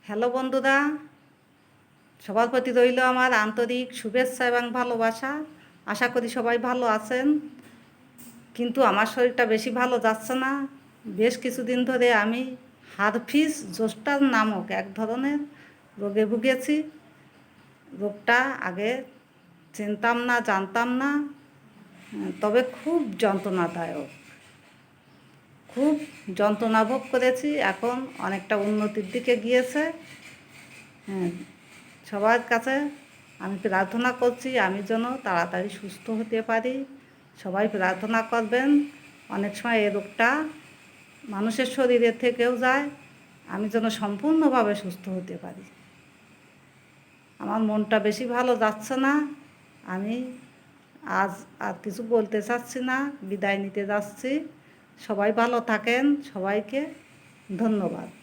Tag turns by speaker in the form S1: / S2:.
S1: Hello বন্ধুরা, সবার প্রতি রইল আমার আন্তরিক শুভেচ্ছা এবং ভালোবাসা। আশা করি সবাই ভালো আছেন। কিন্তু আমার শরীরটা বেশি ভালো যাচ্ছে না। বেশ কিছুদিন ধরে আমি হারফিস জোস্টার নামক এক ধরনের রোগে ভুগেছি। রোগটা আগে চিনতাম না, জানতাম না, তবে খুব যন্ত্রণাদায়ক। খুব যন্ত্রণা ভোগ করেছি। এখন অনেকটা উন্নতির দিকে গিয়েছে। হ্যাঁ, সবার কাছে আমি প্রার্থনা করছি আমি যেন তাড়াতাড়ি সুস্থ হতে পারি। সবাই প্রার্থনা করবেন। অনেক সময় এই রোগটা মানুষের শরীরের থেকেও যায়। আমি যেন সম্পূর্ণভাবে সুস্থ হতে পারি। আমার মনটা বেশি ভালো যাচ্ছে না। আমি আজ আর কিছু বলতে চাচ্ছি না, বিদায় নিতে যাচ্ছি। সবাই ভালো থাকেন। সবাইকে ধন্যবাদ।